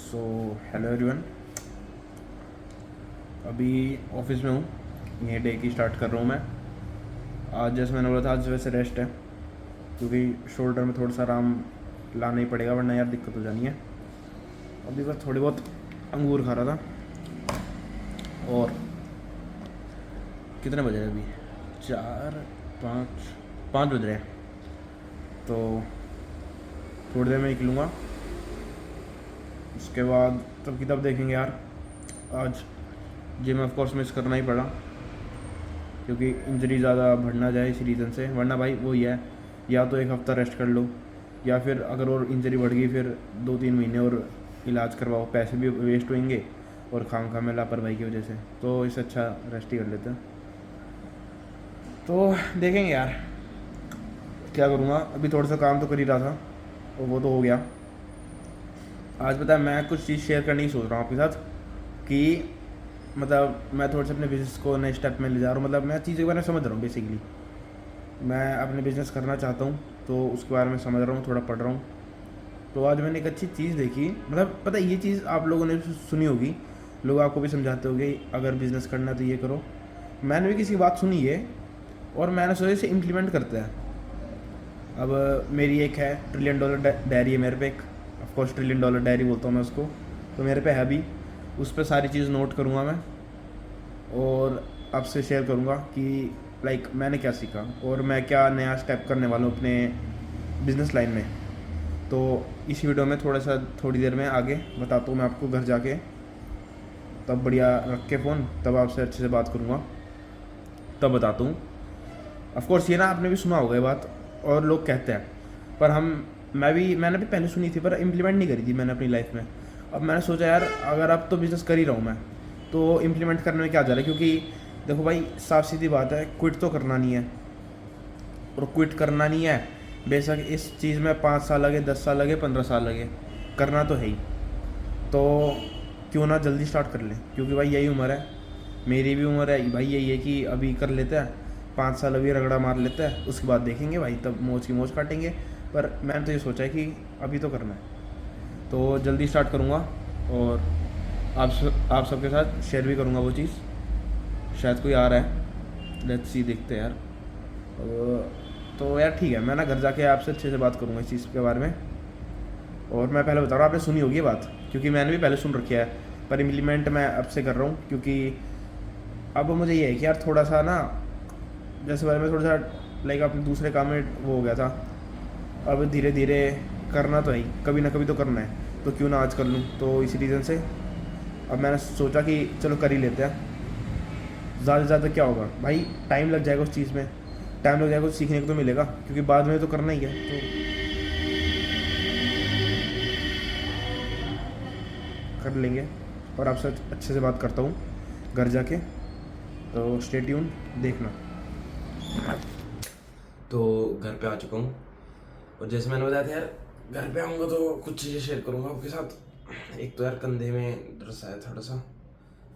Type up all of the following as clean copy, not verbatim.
So hello everyone. अभी office में हूँ, ये डे की स्टार्ट कर रहा हूँ मैं। आज जैसे मैंने बोला था, आज वैसे रेस्ट है क्योंकि शोल्डर में थोड़ा सा आराम लाना ही पड़ेगा, वरना यार दिक्कत हो जानी है। अभी बस थोड़ी बहुत अंगूर खा रहा था। और कितने बज रहे हैं अभी? 5 बज रहे हैं। तो थोड़ी देर में निकलूँगा, उसके बाद तब की तब देखेंगे यार। आज जिम ऑफ कोर्स मिस करना ही पड़ा क्योंकि इंजरी ज़्यादा बढ़ ना जाए इसी रीज़न से, वरना भाई वो ही है, या तो एक हफ़्ता रेस्ट कर लो, या फिर अगर और इंजरी बढ़ गई फिर 2-3 महीने और इलाज करवाओ, पैसे भी वेस्ट होंगे और खाम में लापरवाही की वजह से। तो इससे अच्छा रेस्ट ही कर लेते हैं। तो देखेंगे यार क्या करूँगा। अभी थोड़ा सा काम तो कर ही रहा था और वो तो हो गया। आज पता है मैं कुछ चीज़ शेयर करने की सोच रहा हूँ आपके साथ कि मतलब मैं थोड़े से अपने बिज़नेस को नए स्टेप में ले जा रहा हूँ। मतलब मैं चीज़ों के बारे में समझ रहा हूँ। बेसिकली मैं अपने बिज़नेस करना चाहता हूँ, तो उसके बारे में समझ रहा हूँ, थोड़ा पढ़ रहा हूँ। तो आज मैंने एक अच्छी चीज़ देखी, मतलब पता है ये चीज़ आप लोगों ने भी सुनी होगी, लोग आपको भी समझाते होंगे अगर बिज़नेस करना है तो ये करो। मैंने भी किसी की बात सुनी है और मैंने सोचा इसे इम्प्लीमेंट करते हैं। अब मेरी एक है $1 ट्रिलियन डायरी है मेरे पे, एक ऑफकोर्स $1 ट्रिलियन डायरी बोलता हूँ मैं उसको। तो मेरे पे है अभी, उस पर सारी चीज़ नोट करूँगा मैं और आपसे शेयर करूँगा कि लाइक मैंने क्या सीखा और मैं क्या नया स्टेप करने वाला हूँ अपने बिज़नेस लाइन में। तो इस वीडियो में थोड़ी देर में आगे बताता हूँ मैं आपको, घर जाके तब बढ़िया रख के फ़ोन, तब आपसे अच्छे से बात करूँगा, तब बताता हूँ। ऑफकोर्स ये ना आपने भी सुना होगा ये बात और लोग कहते हैं, पर मैंने भी पहले सुनी थी पर इम्प्लीमेंट नहीं करी थी मैंने अपनी लाइफ में। अब मैंने सोचा यार अगर अब तो बिज़नेस कर ही रहा हूँ मैं, तो इम्प्लीमेंट करने में क्या जा रहा है, क्योंकि देखो भाई साफ सीधी बात है, क्विट तो करना नहीं है। और क्विट करना नहीं है, बेशक इस चीज़ में 5 साल लगे, 10 साल लगे, 15 साल लगे, करना तो है ही। तो क्यों ना जल्दी स्टार्ट कर लें, क्योंकि भाई यही उम्र है, मेरी भी उम्र है भाई यही है कि अभी कर लेते हैं, 5 साल अभी रगड़ा मार लेते हैं, उसके बाद देखेंगे भाई, तब मौज की मौज काटेंगे। पर मैंने तो ये सोचा है कि अभी तो करना है, तो जल्दी स्टार्ट करूँगा और आप सबके साथ शेयर भी करूँगा वो चीज़। शायद कोई आ रहा है, लेट्स सी, देखते हैं यार। तो यार ठीक है, मैं ना घर जाके आपसे अच्छे से बात करूँगा इस चीज़ के बारे में। और मैं पहले बता रहा हूँ, आपने सुनी होगी ये बात, क्योंकि मैंने भी पहले सुन रखी है, पर इम्प्लीमेंट मैं अब से कर रहा हूँ। क्योंकि अब मुझे ये है कि यार थोड़ा सा ना, जैसे पहले मैं थोड़ा सा लाइक अपने दूसरे काम में वो हो गया था, अब धीरे धीरे करना तो है ही, कभी ना कभी तो करना है, तो क्यों ना आज कर लूँ। तो इसी रीज़न से अब मैंने सोचा कि चलो कर ही लेते हैं। ज़्यादा से ज़्यादा क्या होगा भाई, टाइम लग जाएगा उस चीज़ में, टाइम लग जाएगा, कुछ सीखने को तो मिलेगा, क्योंकि बाद में तो करना ही है। तो कर लेंगे। और आपसे अच्छे से बात करता हूँ घर जाके, तो स्टे ट्यून देखना। तो घर पे आ चुका हूँ और जैसे मैंने बताया था यार, घर पे आऊँगा तो कुछ चीज़ें शेयर करूँगा आपके साथ। एक तो यार कंधे में दर्द आया थोड़ा सा,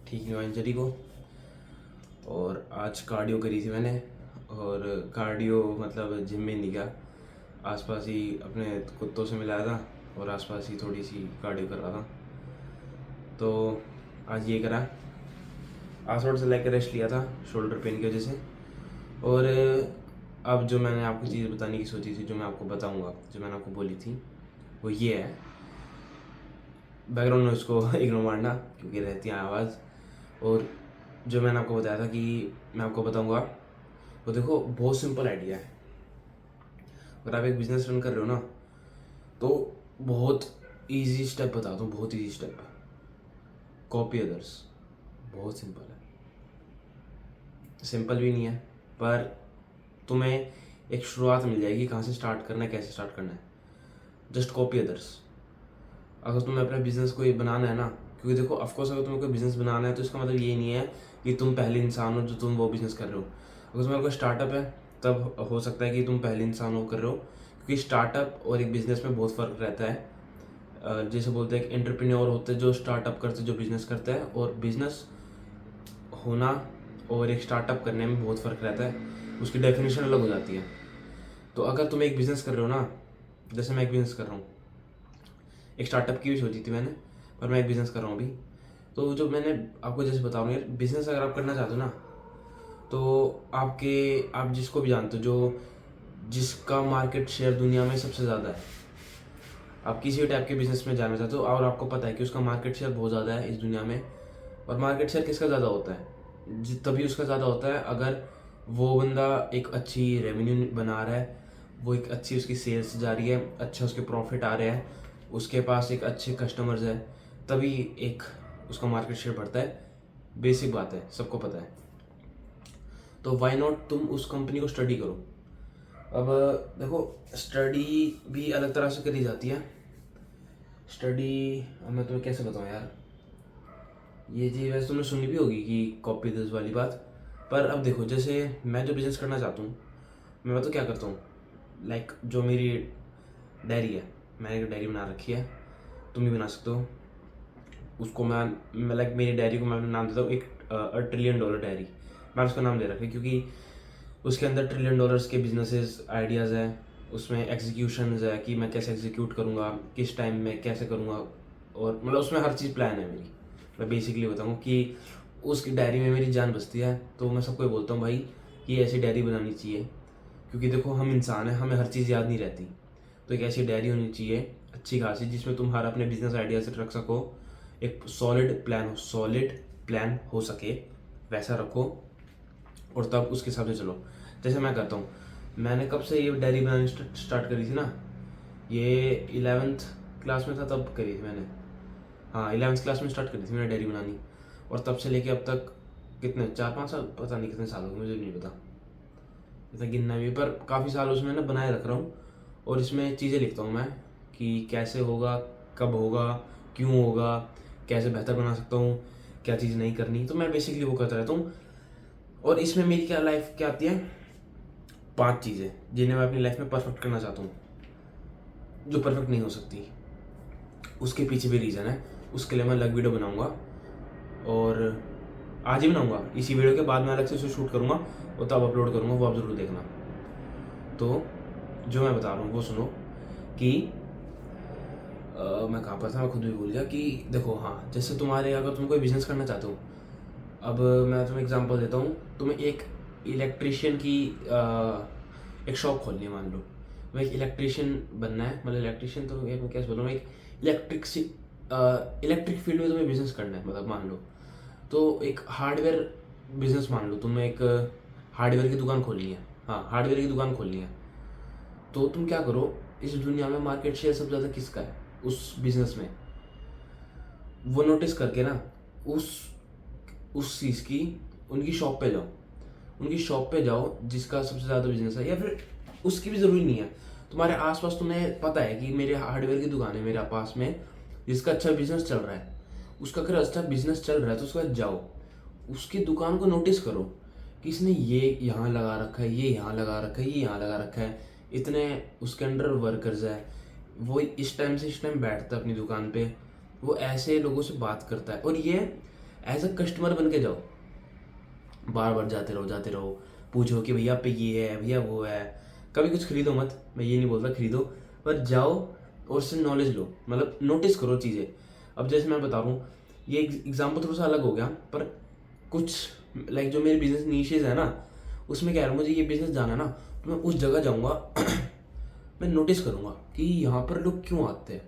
ठीक नहीं हुआ इंजरी को। और आज कार्डियो करी थी मैंने, और कार्डियो मतलब जिम में नहीं गया, आसपास ही अपने कुत्तों से मिलाया था और आसपास ही थोड़ी सी कार्डियो कर रहा था। तो आज ये करा, आज थोड़ा सा लेकर रेस्ट लिया था शोल्डर पेन की वजह से। और अब जो मैंने आपको चीज़ बताने की सोची थी, जो मैं आपको बताऊंगा, जो मैंने आपको बोली थी, वो ये है, बैकग्राउंड नॉइज़ को इग्नोर मारना क्योंकि रहती है आवाज़। और जो मैंने आपको बताया था कि मैं आपको बताऊंगा, वो देखो बहुत सिंपल आइडिया है। अगर आप एक बिज़नेस रन कर रहे हो ना, तो बहुत इजी स्टेप बताता हूँ, बहुत इजी स्टेप। कॉपी अदर्स, बहुत सिंपल है, सिंपल भी नहीं है, पर तुम्हें एक शुरुआत मिल जाएगी कहाँ से स्टार्ट करना है, कैसे स्टार्ट करना है। Just copy others. अगर तुम्हें अपना बिजनेस कोई बनाना है ना, क्योंकि देखो ऑफकोर्स अगर तुम्हें कोई बिजनेस बनाना है तो इसका मतलब ये नहीं है कि तुम पहले इंसान हो जो तुम वो बिज़नेस कर रहे हो। अगर तुम्हारा कोई स्टार्टअप है तब हो सकता है कि तुम पहले इंसान हो कर रहे हो, क्योंकि स्टार्टअप और एक बिज़नेस में बहुत फ़र्क रहता है। जैसे बोलते हैं एक एंटरप्रेन्योर होते हैं जो स्टार्टअप करते, जो बिज़नेस करते हैं, और बिज़नेस होना और एक स्टार्टअप करने में बहुत फ़र्क रहता है, उसकी डेफिनेशन अलग हो जाती है। तो अगर तुम एक बिज़नेस कर रहे हो ना, जैसे मैं एक बिज़नेस कर रहा हूँ, एक स्टार्टअप की भी सोची थी मैंने, और मैं एक बिज़नेस कर रहा हूँ अभी। तो जो मैंने आपको जैसे बता रहा हूँ यार, बिज़नेस अगर आप करना चाहते हो ना, तो आप जिसको भी जानते हो, जो जिसका मार्केट शेयर दुनिया में सबसे ज़्यादा है, आप किसी भी टाइप के बिजनेस में जाना चाहते हो और आपको पता है कि उसका मार्केट शेयर बहुत ज़्यादा है इस दुनिया में। और मार्केट शेयर किसका ज़्यादा होता है? तभी उसका ज़्यादा होता है अगर वो बंदा एक अच्छी रेवेन्यू बना रहा है, वो एक अच्छी उसकी सेल्स जा रही है, अच्छा उसके प्रॉफिट आ रहे हैं, उसके पास एक अच्छे कस्टमर्स है, तभी एक उसका मार्केट शेयर बढ़ता है। बेसिक बात है, सबको पता है। तो वाई नॉट तुम उस कंपनी को स्टडी करो। अब देखो, स्टडी भी अलग तरह से करी जाती है। स्टडी, अब मैं तुम्हें कैसे बताऊँ यार, ये चीज़ वैसे तुमने सुनी भी होगी कि कॉपी दिस वाली बात। पर अब देखो, जैसे मैं जो बिज़नेस करना चाहता हूँ, मैं तो क्या करता हूँ, लाइक जो मेरी डायरी है, मैंने एक डायरी बना रखी है, तुम भी बना सकते हो उसको। मैं लाइक मेरी डायरी को मैं नाम देता हूँ एक $1 ट्रिलियन डायरी। मैं उसका नाम दे रखा है क्योंकि उसके अंदर $1 ट्रिलियन के बिजनेसेस आइडियाज़ हैं, उसमें एग्जीक्यूशंस है कि मैं कैसे एग्जीक्यूट करूँगा, किस टाइम में कैसे करूँगा, और मतलब उसमें हर चीज़ प्लान है मेरी। मैं बेसिकली बताऊँ कि उस डायरी में मेरी जान बसती है। तो मैं सबको ये बोलता हूँ भाई कि ऐसी डायरी बनानी चाहिए, क्योंकि देखो हम इंसान हैं, हमें हर चीज़ याद नहीं रहती। तो एक ऐसी डायरी होनी चाहिए अच्छी खासी जिसमें तुम हर अपने बिजनेस आइडिया से रख सको, एक सॉलिड प्लान हो सके वैसा रखो, और तब उसके हिसाब से चलो। जैसे मैं करता हूँ, मैंने कब से ये डायरी बनानी स्टार्ट करी थी ना, ये 11th क्लास में था तब करी थी मैंने। हाँ, 11th क्लास में स्टार्ट करी थी मैंने डायरी बनानी, और तब से लेके अब तक कितने 4-5 साल, पता नहीं कितने साल हो गए, मुझे नहीं पता, इतना गिनना भी, पर काफ़ी साल उसमें ना बनाए रख रहा हूँ। और इसमें चीज़ें लिखता हूँ मैं कि कैसे होगा, कब होगा, क्यों होगा, कैसे बेहतर बना सकता हूँ, क्या चीज़ नहीं करनी। तो मैं बेसिकली वो करता रहता हूँ। और इसमें मेरी क्या लाइफ क्या आती है, 5 चीज़ें जिन्हें मैं अपनी लाइफ में परफेक्ट करना चाहता हूँ, जो परफेक्ट नहीं हो सकती। उसके पीछे भी रीज़न है, उसके लिए मैं अलग वीडियो बनाऊँगा, और आज ही बनाऊँगा। इसी वीडियो के बाद मैं अलग से उसे शूट करूँगा और तब अपलोड करूँगा, वो आप ज़रूर देखना। तो जो मैं बता रहा हूँ वो सुनो कि मैं कहाँ पर था, मैं खुद भी भूल गया। कि देखो, हाँ, जैसे अगर तुम कोई बिज़नेस करना चाहते हो, अब मैं तुम्हें एग्जांपल देता हूँ। तुम्हें एक इलेक्ट्रिशियन की एक शॉप खोलनी है, मान लो। तुम्हें एक इलेक्ट्रिशियन बनना है, मतलब इलेक्ट्रिशियन तो मैं कैसे बोल रहा हूँ, एक इलेक्ट्रिक फील्ड में तुम्हें बिजनेस करना है, मतलब मान लो। तो एक हार्डवेयर बिजनेस मान लो, तुम्हें एक हार्डवेयर की दुकान खोलनी है। हाँ, हार्डवेयर की दुकान खोलनी है। तो तुम क्या करो, इस दुनिया में मार्केट शेयर सबसे ज़्यादा किसका है उस बिजनेस में, वो नोटिस करके ना उस उस चीज़ की उनकी शॉप पे जाओ। उनकी शॉप पे जाओ जिसका सबसे ज़्यादा बिजनेस है, या फिर उसकी भी ज़रूरी नहीं है, तुम्हारे आसपास तुम्हें पता है कि मेरे हार्डवेयर की दुकान है मेरे पास में जिसका अच्छा बिजनेस चल रहा है। उसका अगर अच्छा बिजनेस चल रहा है तो उसके बाद जाओ, उसकी दुकान को नोटिस करो कि इसने ये यहाँ लगा रखा है, ये यहाँ लगा रखा है, ये यहाँ लगा रखा है, इतने उसके अंडर वर्कर्स है, वो इस टाइम से इस टाइम बैठता है अपनी दुकान पे, वो ऐसे लोगों से बात करता है। और ये एज अ कस्टमर बन के जाओ, बार बार जाते रहो, पूछो कि भैया पे ये है, भैया वो है। कभी कुछ खरीदो मत, मैं ये नहीं बोलता खरीदो, पर जाओ और उससे नॉलेज लो, मतलब नोटिस करो चीज़ें। अब जैसे मैं बता रहा हूँ, ये एग्जाम्पल थोड़ा सा अलग हो गया, पर कुछ लाइक जो मेरे बिजनेस नीशेज है ना, उसमें क्या है, मुझे ये बिजनेस जाना है ना, तो मैं उस जगह जाऊँगा मैं नोटिस करूँगा कि यहाँ पर लोग क्यों आते हैं,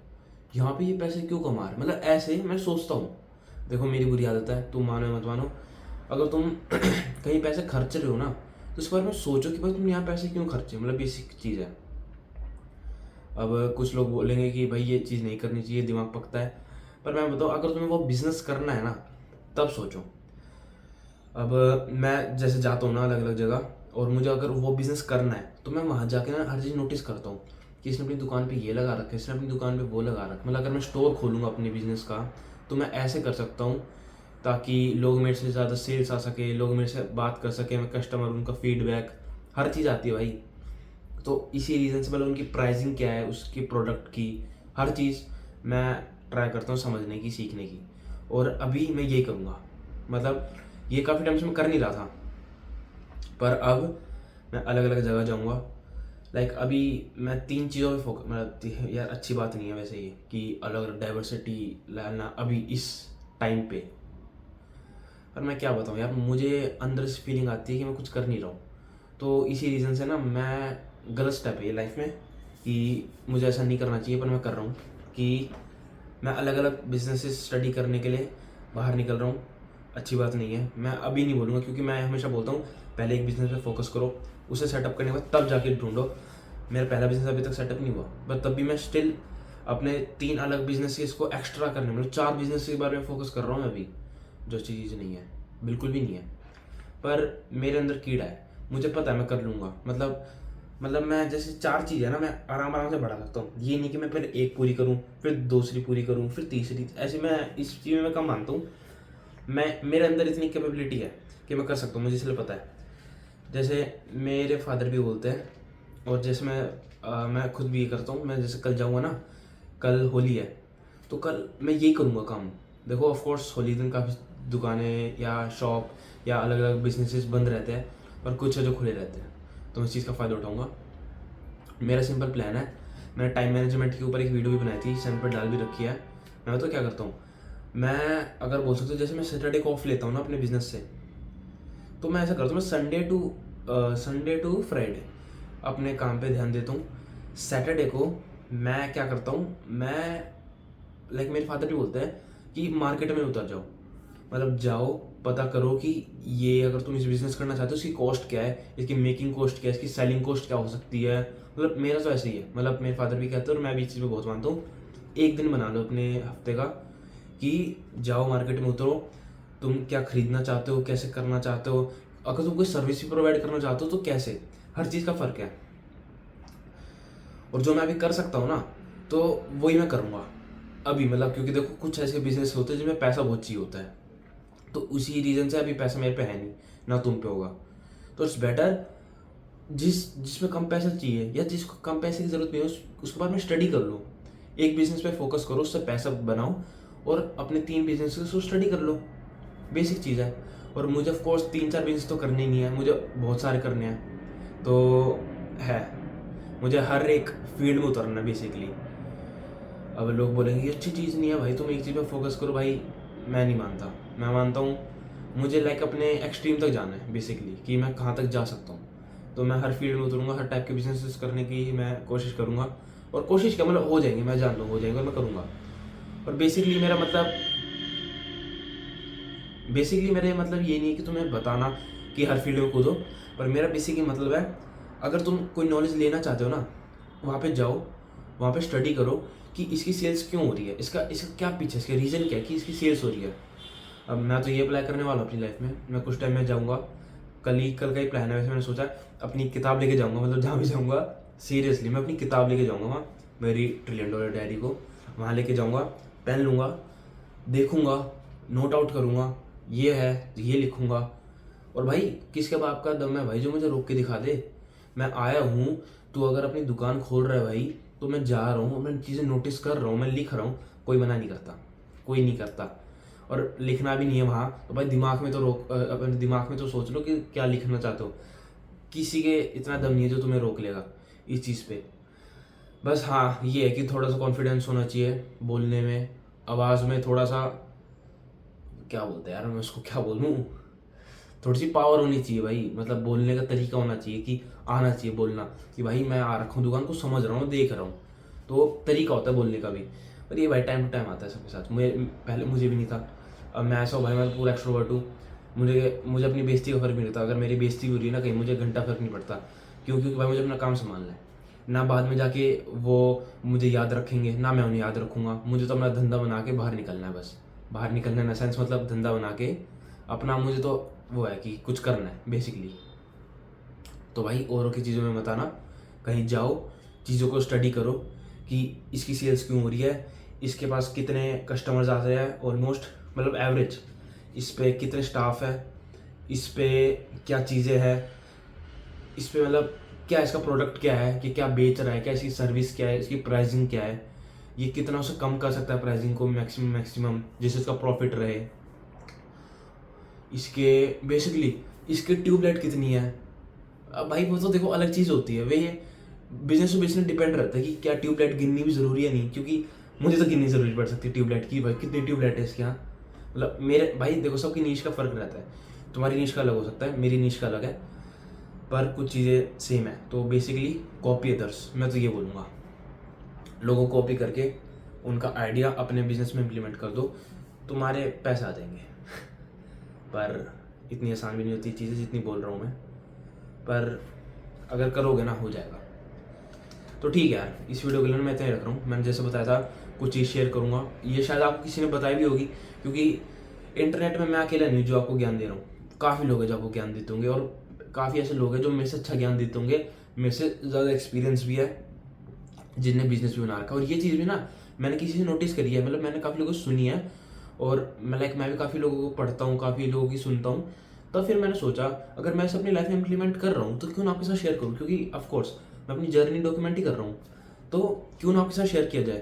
यहाँ पे ये पैसे क्यों कमा रहे हैं, मतलब ऐसे मैं सोचता हूँ। देखो, मेरी बुरी आदत है, तुम मानो या मत मानो, अगर तुम कहीं पैसे खर्च रहे हो ना, तो इस बारे में सोचो कि भाई तुम यहाँ पैसे क्यों खर्चे, मतलब बेसिक चीज़ है। अब कुछ लोग बोलेंगे कि भाई ये चीज़ नहीं करनी चाहिए, दिमाग पकता है, पर मैं बताऊँ, अगर तुम्हें वो बिज़नेस करना है ना, तब सोचो। अब मैं जैसे जाता हूँ ना अलग अलग जगह, और मुझे अगर वो बिज़नेस करना है तो मैं वहाँ जाके ना हर चीज़ नोटिस करता हूँ कि इसने अपनी दुकान पे ये लगा रखा है, इसने अपनी दुकान पे वो लगा रखा है। मतलब अगर मैं स्टोर खोलूँगा अपने बिज़नेस का, तो मैं ऐसे कर सकता हूँ ताकि लोग मेरे से ज़्यादा सेल्स आ सके, लोग मेरे से बात कर सके, मैं कस्टमर, उनका फीडबैक, हर चीज़ आती है भाई। तो इसी रीज़न से, मतलब उनकी प्राइसिंग क्या है उसकी प्रोडक्ट की, हर चीज़ मैं ट्राई करता हूँ समझने की, सीखने की। और अभी मैं ये करूँगा, मतलब ये काफ़ी टाइम से मैं कर नहीं रहा था, पर अब मैं अलग अलग जगह जाऊँगा, लाइक अभी मैं 3 चीज़ों पे फोकस, मतलब यार अच्छी बात नहीं है वैसे ये कि अलग अलग डाइवर्सिटी लाना अभी इस टाइम पे, पर मैं क्या बताऊँ यार, मुझे अंदर से फीलिंग आती है कि मैं कुछ कर नहीं रहा हूँ। तो इसी रीज़न से ना मैं, गलत स्टेप है ये लाइफ में कि मुझे ऐसा नहीं करना चाहिए, पर मैं कर रहा हूँ कि मैं अलग अलग बिजनेसेस स्टडी करने के लिए बाहर निकल रहा हूँ। अच्छी बात नहीं है, मैं अभी नहीं बोलूँगा, क्योंकि मैं हमेशा बोलता हूँ पहले एक बिज़नेस पे फोकस करो, उसे सेटअप करने के बाद तब जाके ढूंढो। मेरा पहला बिज़नेस अभी तक सेटअप नहीं हुआ, बट तब भी मैं स्टिल अपने 3 अलग बिजनेसेस को एक्स्ट्रा करने, मतलब 4 बिजनेस के बारे में फोकस कर रहा हूँ मैं अभी, जो चीज़ नहीं है, बिल्कुल भी नहीं है। पर मेरे अंदर कीड़ा है, मुझे पता है मैं कर लूँगा। मतलब मैं जैसे 4 चीज़ है ना, मैं आराम आराम से बढ़ा सकता हूँ। ये नहीं कि मैं पहले एक पूरी करूँ, फिर दूसरी पूरी करूँ, फिर तीसरी, ऐसे मैं इस चीज़ में मैं कम मानता हूँ। मैं, मेरे अंदर इतनी कैपेबिलिटी है कि मैं कर सकता हूँ, मुझे इसलिए पता है। जैसे मेरे फादर भी बोलते हैं, और जैसे मैं खुद भी ये करता हूँ। मैं जैसे कल जाऊँगा ना, कल होली है, तो कल मैं यही करूँगा काम। देखो ऑफ कोर्स होली दिन काफ़ी दुकानें या शॉप या अलग अलग बिजनेसेस बंद रहते हैं, पर कुछ है जो खुले रहते हैं, तो मैं इस चीज़ का फ़ायदा उठाऊँगा। मेरा सिंपल प्लान है, मैंने टाइम मैनेजमेंट के ऊपर एक वीडियो भी बनाई थी, सेंड पर डाल भी रखी है। मैं तो क्या करता हूँ, मैं अगर बोल सकते हो, जैसे मैं सैटरडे को ऑफ लेता हूँ ना अपने बिजनेस से, तो मैं ऐसा करता हूँ, मैं संडे टू फ्राइडे अपने काम पे ध्यान देता हूँ। सैटरडे को मैं क्या करता हूँ, मैं लाइक मेरे फादर भी बोलते हैं कि मार्केट में उतर जाओ, मतलब जाओ, पता करो कि ये अगर तुम इस बिज़नेस करना चाहते हो, इसकी कॉस्ट क्या है, इसकी मेकिंग कॉस्ट क्या है, इसकी सेलिंग कॉस्ट क्या हो सकती है। मतलब मेरा तो ऐसे ही है, मतलब मेरे फादर भी कहते हैं और मैं भी इस चीज़ में बहुत मानता हूँ। एक दिन बना लो अपने हफ्ते का कि जाओ मार्केट में उतरो, तुम क्या खरीदना चाहते हो, कैसे करना चाहते हो, अगर तुम कोई सर्विस भी प्रोवाइड करना चाहते हो तो कैसे, हर चीज़ का फ़र्क है। और जो मैं अभी कर सकता हूँ ना, तो वही मैं करूँगा अभी। मतलब क्योंकि देखो कुछ ऐसे बिजनेस होते हैं जिनमें पैसा बहुत चाहिए होता है, तो उसी रीज़न से अभी पैसा मेरे पे है नहीं, ना तुम पे होगा। तो इट्स बेटर जिसमें कम पैसा चाहिए या जिसको कम पैसे की ज़रूरत नहीं है, उसके बाद में स्टडी कर लो। एक बिजनेस पे फोकस करो, उससे पैसा बनाओ, और अपने 3 बिजनेस को स्टडी कर लो। बेसिक चीज़ है। और मुझे ऑफ कोर्स 3-4 बिजनेस तो करने ही नहीं है, मुझे बहुत सारे करने हैं। तो है, मुझे हर एक फील्ड में उतरना है बेसिकली। अब लोग बोलेंगे ये अच्छी चीज़ नहीं है भाई, तुम एक चीज़ पे फोकस करो। भाई मैं नहीं मानता, मैं मानता हूँ मुझे लाइक अपने एक्सट्रीम तक जाना है बेसिकली, कि मैं कहाँ तक जा सकता हूँ। तो मैं हर फील्ड में उतरूँगा, हर टाइप के बिजनेसेस करने की मैं कोशिश करूँगा। और कोशिश क्या, मतलब हो जाएंगे, मैं जानता हूँ हो जाएंगे, और मैं करूँगा। और बेसिकली मेरा मतलब ये नहीं है कि तुम्हें बताना कि हर फील्ड में कूदो, पर मेरा बेसिकली मतलब है, अगर तुम कोई नॉलेज लेना चाहते हो ना, वहाँ पे जाओ, वहाँ पे स्टडी करो कि इसकी सेल्स क्यों हो रही है, इसका क्या पीछे, इसका रीज़न क्या है कि इसकी सेल्स हो रही है। अब मैं तो ये अप्लाई करने वाला हूँ अपनी लाइफ में। मैं कुछ टाइम में जाऊँगा, कल का ही प्लान है वैसे। मैंने सोचा अपनी किताब लेके जाऊँगा, मतलब जहाँ भी जाऊँगा सीरियसली मैं अपनी किताब लेके जाऊँगा वहाँ, मेरी ट्रिलियन डॉलर डायरी को वहाँ लेके जाऊँगा, पेन लूँगा, देखूँगा, नोट आउट करूँगा, ये है ये लिखूँगा। और भाई किसके बाप का दम है भाई जो मुझे रोक के दिखा दे। मैं आया हूँ, तू अगर अपनी दुकान खोल रहा है भाई, तो मैं जा रहा हूँ, मैं चीज़ें नोटिस कर रहा हूँ, मैं लिख रहा हूँ, कोई मना नहीं करता, कोई नहीं करता। और लिखना भी नहीं है वहाँ, तो भाई दिमाग में तो अपने दिमाग में तो सोच लो कि क्या लिखना चाहते हो। किसी के इतना दम नहीं है जो तुम्हें रोक लेगा इस चीज़ पे। बस हाँ ये है कि थोड़ा सा कॉन्फिडेंस होना चाहिए बोलने में, आवाज़ में थोड़ा सा, क्या बोलते हैं यार, मैं उसको क्या बोलूँ, थोड़ी सी पावर होनी चाहिए भाई। मतलब बोलने का तरीका होना चाहिए कि आना चाहिए बोलना, कि भाई मैं आ रखा हूँ दुकान को, समझ रहा हूँ, देख रहा हूँ। तो तरीका होता है बोलने का भी। और ये भाई टाइम टू टाइम आता है सबके साथ। पहले मुझे भी नहीं था, अब मैं ऐसा हूँ भाई, मैं तो पूरा एक्सट्रोवर्ट हूँ। मुझे अपनी बेइज्जती का फर्क नहीं पड़ता। अगर मेरी बेइज्जती हो रही है ना कहीं, मुझे घंटा फर्क नहीं पड़ता। क्यों? क्योंकि भाई मुझे अपना काम संभालना है ना, बाद में जाके वो मुझे याद रखेंगे ना, मैं उन्हें याद रखूँगा। मुझे तो अपना धंधा बना के बाहर निकलना है बस। बाहर निकलना है सेंस मतलब धंधा बना के अपना, मुझे तो वो है कि कुछ करना है बेसिकली। तो भाई औरों की चीज़ों में मत आना, कहीं जाओ, चीज़ों को स्टडी करो कि इसकी सेल्स क्यों हो रही है, इसके पास कितने कस्टमर्स आते हैं ऑलमोस्ट, मतलब एवरेज, इस पे कितने स्टाफ है, इस पे क्या चीज़ें हैं, इस पे मतलब क्या इसका प्रोडक्ट क्या है, कि क्या बेच रहा है, क्या इसकी सर्विस क्या है, इसकी प्राइसिंग क्या है, ये कितना उसे कम कर सकता है प्राइसिंग को मैक्सिमम जिससे उसका प्रॉफिट रहे। इसके बेसिकली इसकी ट्यूबलाइट कितनी है। अब भाई वो तो देखो अलग चीज़ होती है, वे बिजनेस टू बिजनेस डिपेंड रहता है कि क्या ट्यूबलाइट गिननी भी ज़रूरी है नहीं, क्योंकि मुझे तो गिननी ज़रूरी पड़ सकती है ट्यूबलाइट की। भाई कितनी ट्यूबलाइट है इसके यहाँ, मतलब मेरे भाई देखो सबकी नीश का फ़र्क रहता है। तुम्हारी नीश का अलग हो सकता है, मेरी नीश का अलग है, पर कुछ चीज़ें सेम है। तो बेसिकली कॉपी अदर्स, मैं तो ये बोलूँगा लोगों को कॉपी करके उनका आइडिया अपने बिजनेस में इम्प्लीमेंट कर दो, तुम्हारे पैसे आ जाएंगे। पर इतनी आसान भी नहीं होती चीज़ें जितनी बोल रहा हूँ मैं, पर अगर करोगे ना हो जाएगा। तो ठीक है यार, इस वीडियो के लिए मैं इतना ही रख रहा हूँ। मैंने जैसे बताया था कुछ चीज़ शेयर करूँगा, ये शायद आपको किसी ने बताई भी होगी, क्योंकि इंटरनेट में मैं अकेला नहीं जो आपको ज्ञान दे रहा हूँ, काफ़ी लोग हैं जो आपको ज्ञान देते होंगे, और काफ़ी ऐसे लोग हैं जो मेरे से अच्छा ज्ञान देते होंगे, मेरे से ज़्यादा एक्सपीरियंस भी है, जिनने बिजनेस भी बना रखा है। और ये चीज़ भी ना मैंने किसी से नोटिस करी है, मतलब मैंने काफ़ी लोगों से सुनी है, और मैं भी काफ़ी लोगों को पढ़ता हूँ, काफ़ी लोगों की सुनता हूँ। तो फिर मैंने सोचा अगर मैं इसे अपनी लाइफ में इम्प्लीमेंट कर रहा हूँ तो क्यों ना आपके साथ शेयर करूँ, क्योंकि ऑफकोर्स मैं अपनी जर्नी डॉक्यूमेंट ही कर रहा हूँ, तो क्यों ना आपके साथ शेयर किया जाए।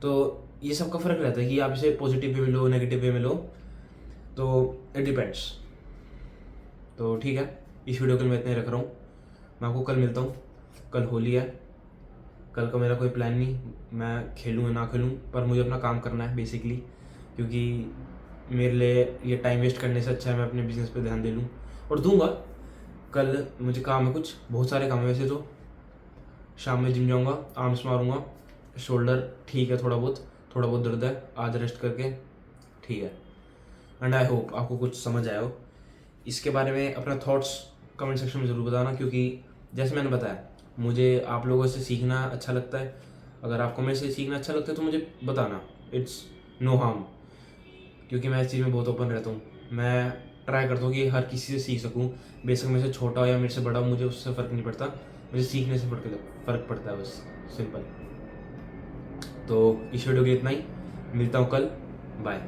तो ये सबका फ़र्क रहता है कि आप इसे पॉजिटिव वे में लो, नेगेटिव वे में लो, तो इट डिपेंड्स। तो ठीक है, इस वीडियो के लिए मैं इतना ही रख रहा हूँ। मैं आपको कल मिलता हूँ। कल होली है, कल का मेरा कोई प्लान नहीं, मैं खेलूँ या ना खेलूँ, पर मुझे अपना काम करना है बेसिकली, क्योंकि मेरे लिए ये टाइम वेस्ट करने से अच्छा है मैं अपने बिजनेस पे ध्यान दे लूँ, और दूंगा। कल मुझे काम है, कुछ बहुत सारे काम है वैसे तो। शाम में जिम जाऊँगा, आर्म्स मारूंगा, शोल्डर ठीक है, थोड़ा बहुत दर्द है, आज रेस्ट करके ठीक है। एंड आई होप आपको कुछ समझ आया हो। इसके बारे में अपना थॉट्स कमेंट सेक्शन में ज़रूर बताना, क्योंकि जैसे मैंने बताया मुझे आप लोगों से सीखना अच्छा लगता है। अगर आपको मेरे से सीखना अच्छा लगता है तो मुझे बताना, इट्स नो हार्म, क्योंकि मैं इस चीज़ में बहुत ओपन रहता हूँ। मैं ट्राई करता हूँ कि हर किसी से सीख सकूँ, बेशक मेरे से छोटा हो या मेरे से बड़ा हो, मुझे उससे फ़र्क नहीं पड़ता, मुझे सीखने से फ़र्क पड़ता है, बस सिंपल। तो इस वीडियो के लिए इतना ही, मिलता हूँ कल, बाय।